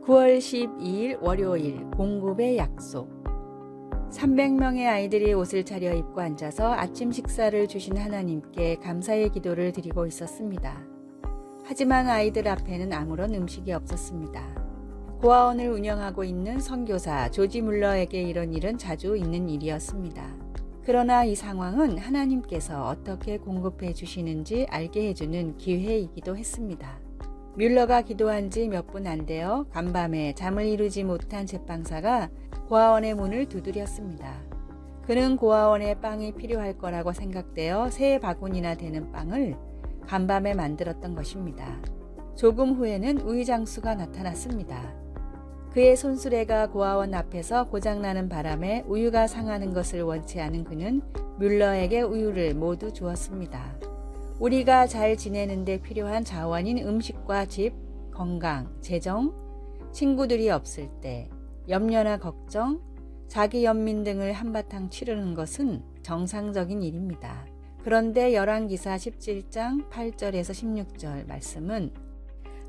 9월 12일 월요일 공급의 약속. 300명의 아이들이 옷을 차려입고 앉아서 아침 식사를 주신 하나님께 감사의 기도를 드리고 있었습니다. 하지만 아이들 앞에는 아무런 음식이 없었습니다. 고아원을 운영하고 있는 선교사 조지 물러에게 이런 일은 자주 있는 일이었습니다. 그러나 이 상황은 하나님께서 어떻게 공급해 주시는지 알게 해주는 기회이기도 했습니다. 뮬러가 기도한 지 몇 분 안 되어 간밤에 잠을 이루지 못한 제빵사가 고아원의 문을 두드렸습니다. 그는 고아원에 빵이 필요할 거라고 생각되어 3바구니나 되는 빵을 간밤에 만들었던 것입니다. 조금 후에는 우유장수가 나타났습니다. 그의 손수레가 고아원 앞에서 고장나는 바람에 우유가 상하는 것을 원치 않은 그는 뮬러에게 우유를 모두 주었습니다. 우리가 잘 지내는 데 필요한 자원인 음식과 집, 건강, 재정, 친구들이 없을 때, 염려나 걱정, 자기 연민 등을 한바탕 치르는 것은 정상적인 일입니다. 그런데 열왕기사 17장 8절에서 16절 말씀은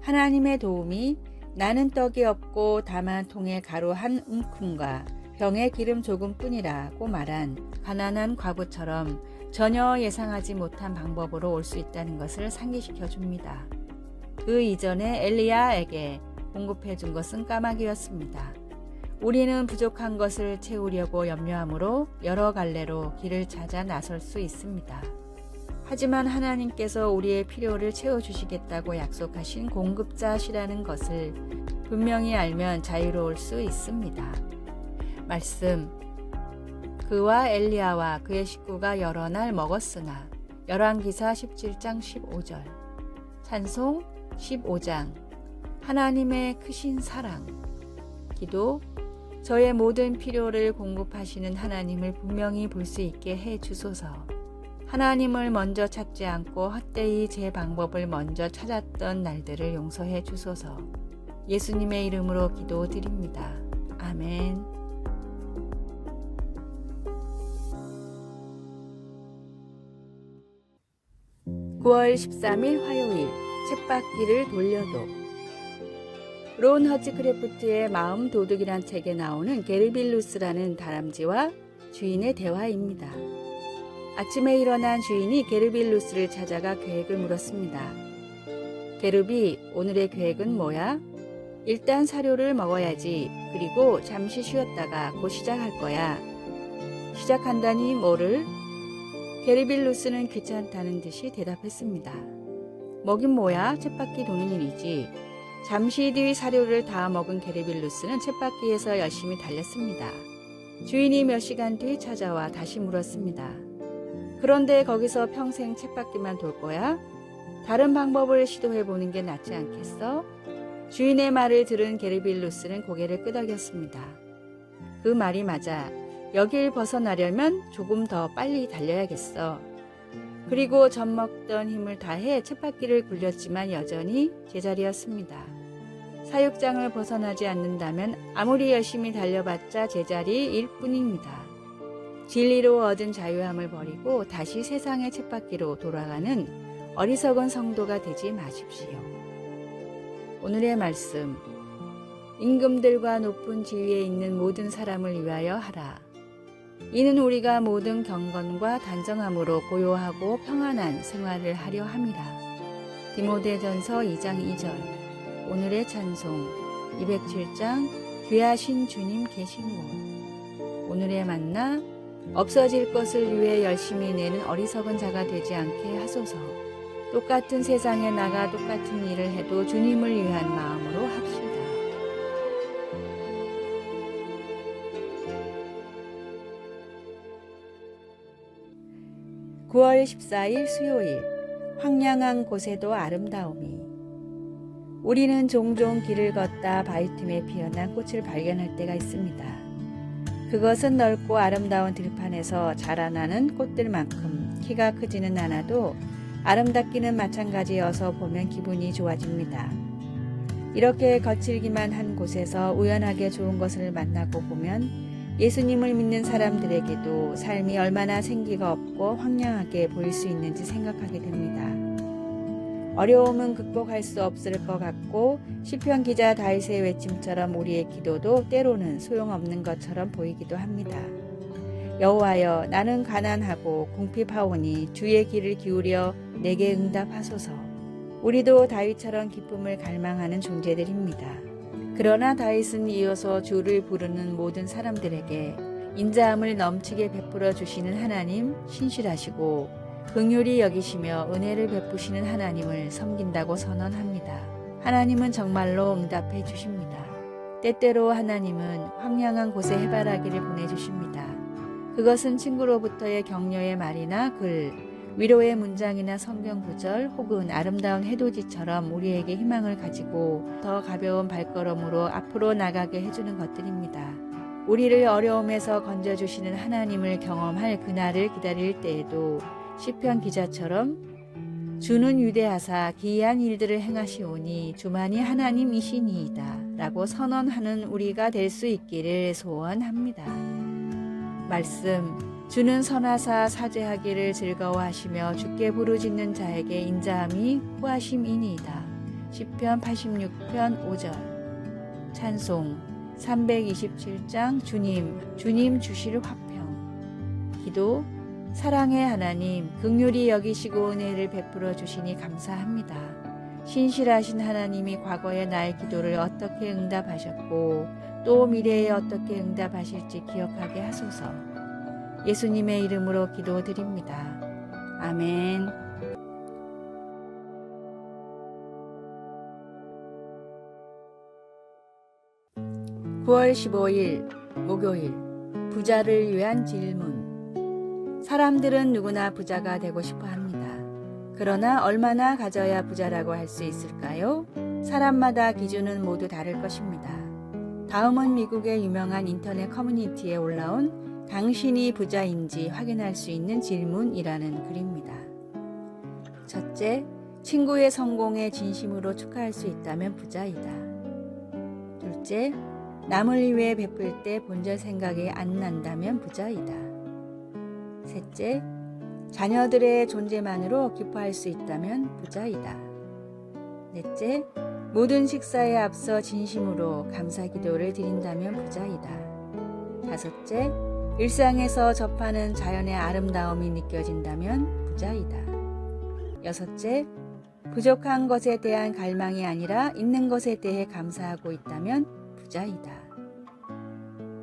하나님의 도움이 나는 떡이 없고 다만 통에 가루 한 움큼과 병에 기름 조금뿐이라고 말한 가난한 과부처럼 전혀 예상하지 못한 방법으로 올 수 있다는 것을 상기시켜 줍니다. 그 이전에 엘리야에게 공급해 준 것은 까마귀였습니다. 우리는 부족한 것을 채우려고 염려하므로 여러 갈래로 길을 찾아 나설 수 있습니다. 하지만 하나님께서 우리의 필요를 채워주시겠다고 약속하신 공급자시라는 것을 분명히 알면 자유로울 수 있습니다. 말씀. 그와 엘리야와 그의 식구가 여러 날 먹었으나 열왕기사 17장 15절. 찬송 15장. 하나님의 크신 사랑. 기도. 저의 모든 필요를 공급하시는 하나님을 분명히 볼 수 있게 해 주소서. 하나님을 먼저 찾지 않고 헛되이 제 방법을 먼저 찾았던 날들을 용서해 주소서. 예수님의 이름으로 기도드립니다. 아멘. 9월 13일 화요일 쳇바퀴를 돌려도. 론 허치크래프트의 마음 도둑이란 책에 나오는 게르빌루스라는 다람쥐와 주인의 대화입니다. 아침에 일어난 주인이 게르빌루스를 찾아가 계획을 물었습니다. 게르비, 오늘의 계획은 뭐야? 일단 사료를 먹어야지. 그리고 잠시 쉬었다가 곧 시작할 거야. 시작한다니 뭐를? 게르빌루스는 귀찮다는 듯이 대답했습니다. 먹긴 뭐야? 쳇바퀴 도는 일이지. 잠시 뒤 사료를 다 먹은 게르빌루스는 쳇바퀴에서 열심히 달렸습니다. 주인이 몇 시간 뒤 찾아와 다시 물었습니다. 그런데 거기서 평생 쳇바퀴만 돌 거야? 다른 방법을 시도해보는 게 낫지 않겠어? 주인의 말을 들은 게르빌루스는 고개를 끄덕였습니다. 그 말이 맞아. 여길 벗어나려면 조금 더 빨리 달려야겠어. 그리고 젖먹던 힘을 다해 쳇바퀴를 굴렸지만 여전히 제자리였습니다. 사육장을 벗어나지 않는다면 아무리 열심히 달려봤자 제자리일 뿐입니다. 진리로 얻은 자유함을 버리고 다시 세상의 쳇바퀴로 돌아가는 어리석은 성도가 되지 마십시오. 오늘의 말씀. 임금들과 높은 지위에 있는 모든 사람을 위하여 하라. 이는 우리가 모든 경건과 단정함으로 고요하고 평안한 생활을 하려 함이라. 디모데전서 2장 2절. 오늘의 찬송 207장 귀하신 주님 계신 곳. 오늘의 만나. 없어질 것을 위해 열심히 내는 어리석은 자가 되지 않게 하소서. 똑같은 세상에 나가 똑같은 일을 해도 주님을 위한 마음으로 합시다. 9월 14일 수요일 황량한 곳에도 아름다움이. 우리는 종종 길을 걷다 바위 틈에 피어난 꽃을 발견할 때가 있습니다. 그것은 넓고 아름다운 들판에서 자라나는 꽃들만큼 키가 크지는 않아도 아름답기는 마찬가지여서 보면 기분이 좋아집니다. 이렇게 거칠기만 한 곳에서 우연하게 좋은 것을 만나고 보면 예수님을 믿는 사람들에게도 삶이 얼마나 생기가 없고 황량하게 보일 수 있는지 생각하게 됩니다. 어려움은 극복할 수 없을 것 같고 시편 기자 다윗의 외침처럼 우리의 기도도 때로는 소용없는 것처럼 보이기도 합니다. 여호와여, 나는 가난하고 궁핍하오니 주의 귀를 기울여 내게 응답하소서. 우리도 다윗처럼 기쁨을 갈망하는 존재들입니다. 그러나 다윗은 이어서 주를 부르는 모든 사람들에게 인자함을 넘치게 베풀어 주시는 하나님, 신실하시고 긍휼히 여기시며 은혜를 베푸시는 하나님을 섬긴다고 선언합니다. 하나님은 정말로 응답해 주십니다. 때때로 하나님은 황량한 곳에 해바라기를 보내주십니다. 그것은 친구로부터의 격려의 말이나 글, 위로의 문장이나 성경 구절 혹은 아름다운 해돋이처럼 우리에게 희망을 가지고 더 가벼운 발걸음으로 앞으로 나가게 해주는 것들입니다. 우리를 어려움에서 건져주시는 하나님을 경험할 그날을 기다릴 때에도 시편 기자처럼 주는 위대하사 기이한 일들을 행하시오니 주만이 하나님이시니이다 라고 선언하는 우리가 될 수 있기를 소원합니다. 말씀, 주는 선하사 사죄하기를 즐거워하시며 주께 부르짖는 자에게 인자함이 후하심이니이다. 시편 86편 5절. 찬송 327장 주님 주실 화평. 기도, 사랑의 하나님, 긍휼히 여기시고 은혜를 베풀어 주시니 감사합니다. 신실하신 하나님이 과거의 나의 기도를 어떻게 응답하셨고 또 미래에 어떻게 응답하실지 기억하게 하소서. 예수님의 이름으로 기도드립니다. 아멘. 9월 15일 목요일, 부자를 위한 질문. 사람들은 누구나 부자가 되고 싶어 합니다. 그러나 얼마나 가져야 부자라고 할 수 있을까요? 사람마다 기준은 모두 다를 것입니다. 다음은 미국의 유명한 인터넷 커뮤니티에 올라온 당신이 부자인지 확인할 수 있는 질문이라는 글입니다. 첫째, 친구의 성공에 진심으로 축하할 수 있다면 부자이다. 둘째, 남을 위해 베풀 때 본절 생각이 안 난다면 부자이다. 셋째, 자녀들의 존재만으로 기뻐할 수 있다면 부자이다. 넷째, 모든 식사에 앞서 진심으로 감사 기도를 드린다면 부자이다. 다섯째, 일상에서 접하는 자연의 아름다움이 느껴진다면 부자이다. 여섯째, 부족한 것에 대한 갈망이 아니라 있는 것에 대해 감사하고 있다면 부자이다.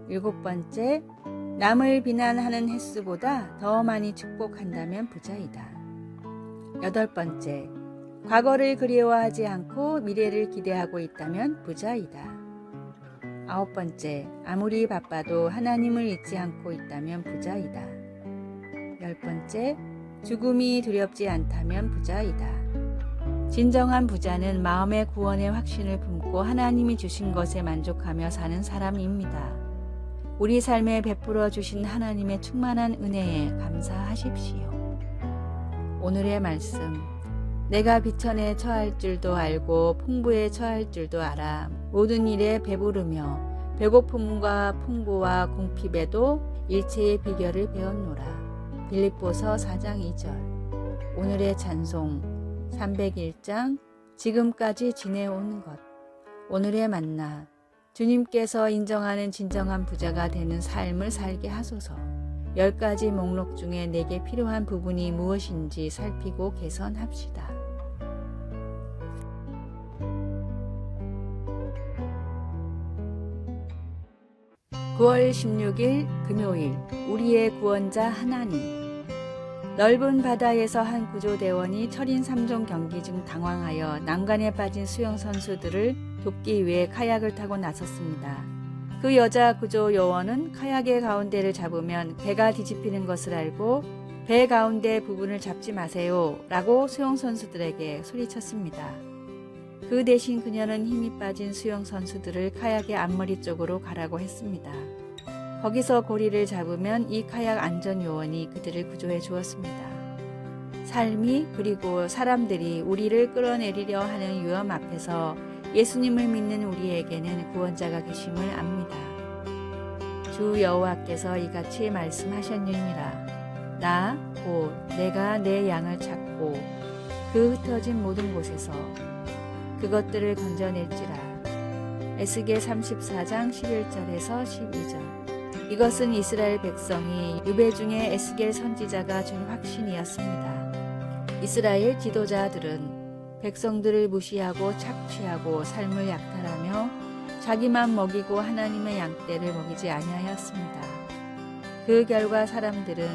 일곱 번째, 남을 비난하는 횟수보다 더 많이 축복한다면 부자이다. 여덟 번째, 과거를 그리워하지 않고 미래를 기대하고 있다면 부자이다. 아홉 번째, 아무리 바빠도 하나님을 잊지 않고 있다면 부자이다. 열 번째, 죽음이 두렵지 않다면 부자이다. 진정한 부자는 마음의 구원의 확신을 품고 하나님이 주신 것에 만족하며 사는 사람입니다. 우리 삶에 베풀어 주신 하나님의 충만한 은혜에 감사하십시오. 오늘의 말씀. 내가 비천에 처할 줄도 알고 풍부에 처할 줄도 알아. 모든 일에 배부르며 배고픔과 풍부와 궁핍에도 일체의 비결을 배웠노라. 빌립보서 4장 2절. 오늘의 찬송 301장 지금까지 지내온 것. 오늘의 만나. 주님께서 인정하는 진정한 부자가 되는 삶을 살게 하소서. 10가지 목록 중에 내게 필요한 부분이 무엇인지 살피고 개선합시다. (9월 16일) 금요일, 우리의 구원자 하나님. 넓은 바다에서 한 구조대원이 철인 3종 경기 중 당황하여 난간에 빠진 수영 선수들을 돕기 위해 카약을 타고 나섰습니다. 그 여자 구조 요원은 카약의 가운데를 잡으면 배가 뒤집히는 것을 알고 배 가운데 부분을 잡지 마세요 라고 수영 선수들에게 소리쳤습니다. 그 대신 그녀는 힘이 빠진 수영 선수들을 카약의 앞머리 쪽으로 가라고 했습니다. 거기서 고리를 잡으면 이 카약 안전 요원이 그들을 구조해 주었습니다. 삶이 그리고 사람들이 우리를 끌어내리려 하는 위험 앞에서 예수님을 믿는 우리에게는 구원자가 계심을 압니다. 주 여호와께서 이같이 말씀하셨느니라. 나 곧 내가 내 양을 찾고 그 흩어진 모든 곳에서 그것들을 건져낼지라. 에스겔 34장 11절에서 12절. 이것은 이스라엘 백성이 유배 중에 에스겔 선지자가 준 확신이었습니다. 이스라엘 지도자들은 백성들을 무시하고 착취하고 삶을 약탈하며 자기만 먹이고 하나님의 양떼를 먹이지 아니하였습니다. 그 결과 사람들은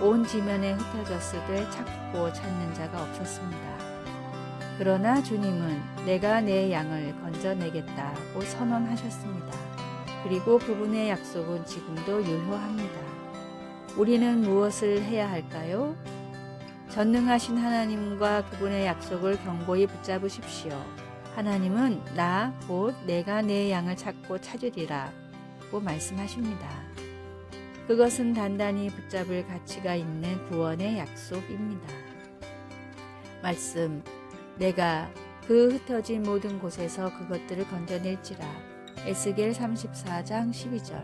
온 지면에 흩어졌으되 찾고 찾는 자가 없었습니다. 그러나 주님은 내가 내 양을 건져내겠다고 선언하셨습니다. 그리고 그분의 약속은 지금도 유효합니다. 우리는 무엇을 해야 할까요? 전능하신 하나님과 그분의 약속을 견고히 붙잡으십시오. 하나님은 나 곧 내가 내 양을 찾고 찾으리라고 말씀하십니다. 그것은 단단히 붙잡을 가치가 있는 구원의 약속입니다. 말씀, 내가 그 흩어진 모든 곳에서 그것들을 건져낼지라. 에스겔 34장 12절.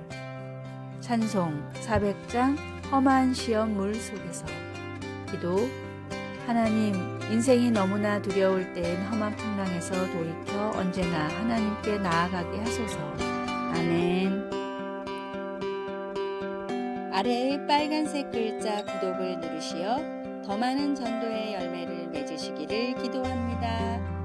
찬송 400장 험한 시험 물 속에서. 기도, 하나님, 인생이 너무나 두려울 때엔 험한 풍랑에서 돌이켜 언제나 하나님께 나아가게 하소서. 아멘. 아래의 빨간색 글자 구독을 누르시어 더 많은 전도의 열매를 맺으시기를 기도합니다.